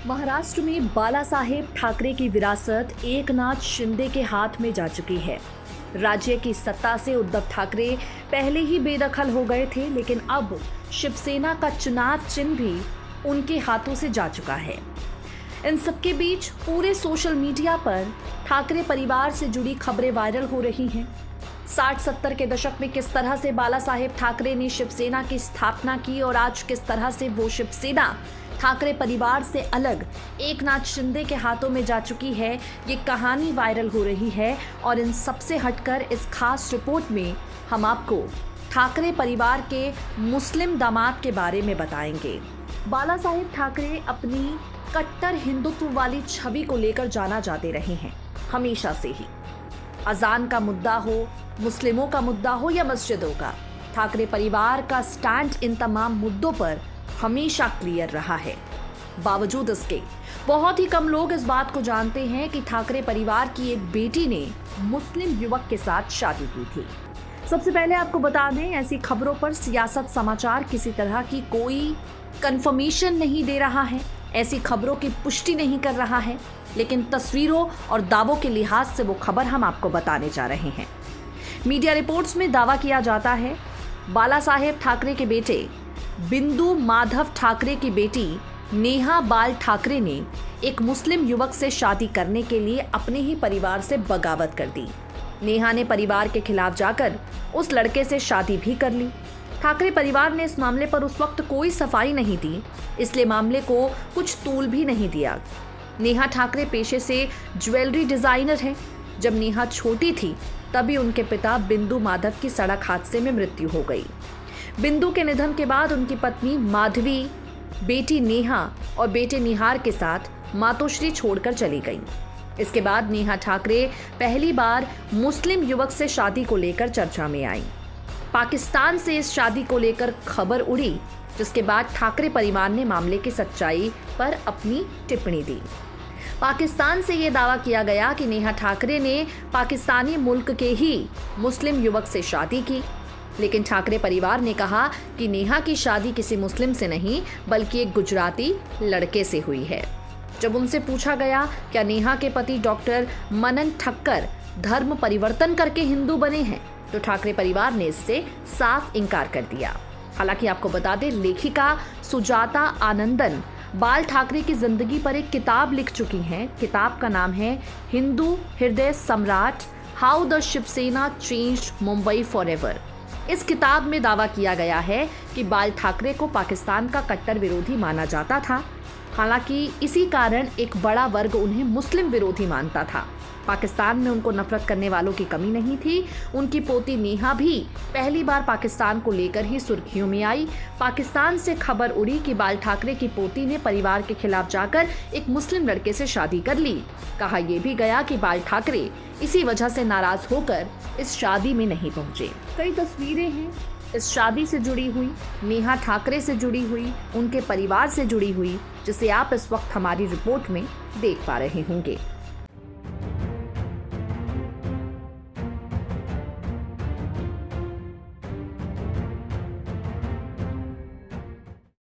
महाराष्ट्र में बालासाहेब ठाकरे की विरासत एकनाथ शिंदे के हाथ में जा चुकी है। राज्य की सत्ता से उद्धव ठाकरे पहले ही बेदखल हो गए थे, लेकिन अब शिवसेना का चुनाव चिन्ह भी उनके हाथों से जा चुका है। इन सबके बीच पूरे सोशल मीडिया पर ठाकरे परिवार से जुड़ी खबरें वायरल हो रही हैं। 60-70 के दशक में किस तरह से बालासाहेब ठाकरे ने शिवसेना की स्थापना की और आज किस तरह से वो शिवसेना ठाकरे परिवार से अलग एकनाथ शिंदे के हाथों में जा चुकी है, ये कहानी वायरल हो रही है। और इन सबसे हटकर इस खास रिपोर्ट में हम आपको ठाकरे परिवार के मुस्लिम दामाद के बारे में बताएंगे। बालासाहेब ठाकरे अपनी कट्टर हिंदुत्व वाली छवि को लेकर जाना जाते रहे हैं हमेशा से ही। अजान का मुद्दा हो, मुस्लिमों का मुद्दा हो या मस्जिदों का, ठाकरे परिवार का स्टैंड इन तमाम मुद्दों पर हमेशा क्लियर रहा है। बावजूद इसके बहुत ही कम लोग इस बात को जानते हैं कि ठाकरे परिवार की एक बेटी ने मुस्लिम युवक के साथ शादी की थी। सबसे पहले आपको बता दें, ऐसी खबरों पर सियासत समाचार किसी तरह की कोई कंफर्मेशन नहीं दे रहा है, ऐसी खबरों की पुष्टि नहीं कर रहा है, लेकिन तस्वीरों और दावों के लिहाज से वो खबर हम आपको बताने जा रहे हैं। मीडिया रिपोर्ट्स में दावा किया जाता है बालासाहेब ठाकरे के बेटे बिंदु माधव ठाकरे की बेटी नेहा बाल ठाकरे ने एक मुस्लिम युवक से शादी करने के लिए अपने ही परिवार से बगावत कर दी। नेहा ने परिवार के खिलाफ जाकर उस लड़के से शादी भी कर ली। ठाकरे परिवार ने इस मामले पर उस वक्त कोई सफाई नहीं दी, इसलिए मामले को कुछ तूल भी नहीं दिया। नेहा ठाकरे पेशे से ज्वेलरी डिजाइनर है। जब नेहा छोटी थी तभी उनके पिता बिंदु माधव की सड़क हादसे में मृत्यु हो गई। बिंदु के निधन के बाद उनकी पत्नी माधवी बेटी नेहा और बेटे निहार के साथ मातोश्री छोड़कर चली गई। इसके बाद नेहा ठाकरे पहली बार मुस्लिम युवक से शादी को लेकर चर्चा में आई। पाकिस्तान से इस शादी को लेकर खबर उड़ी, जिसके बाद ठाकरे परिवार ने मामले की सच्चाई पर अपनी टिप्पणी दी। पाकिस्तान से ये दावा किया गया कि नेहा ठाकरे ने पाकिस्तानी मुल्क के ही मुस्लिम युवक से शादी की, लेकिन ठाकरे परिवार ने कहा कि नेहा की शादी किसी मुस्लिम से नहीं बल्कि एक गुजराती लड़के से हुई है। जब उनसे पूछा गया क्या नेहा के पति डॉक्टर मनन ठक्कर धर्म परिवर्तन करके हिंदू बने हैं, तो ठाकरे परिवार ने इससे साफ इनकार कर दिया। हालांकि आपको बता दें, लेखिका सुजाता आनंदन बाल ठाकरे की जिंदगी पर एक किताब लिख चुकी हैं। किताब का नाम है हिंदू हृदय सम्राट, how the Shiv Sena changed Mumbai forever. इस किताब में दावा किया गया है कि बाल ठाकरे को पाकिस्तान का कट्टर विरोधी माना जाता था। हालांकि इसी कारण एक बड़ा वर्ग उन्हें मुस्लिम विरोधी मानता था। पाकिस्तान में उनको नफरत करने वालों की कमी नहीं थी। उनकी पोती नेहा भी पहली बार पाकिस्तान को लेकर ही सुर्खियों में आई। पाकिस्तान से खबर उड़ी कि बाल ठाकरे की पोती ने परिवार के खिलाफ जाकर एक मुस्लिम लड़के से शादी कर ली। कहा यह भी गया कि बाल ठाकरे इसी वजह से नाराज होकर इस शादी में नहीं पहुंचे। कई तस्वीरें हैं इस शादी से जुड़ी हुई, नेहा ठाकरे से जुड़ी हुई, उनके परिवार से जुड़ी हुई, जिसे आप इस वक्त हमारी रिपोर्ट में देख पा रहे होंगे।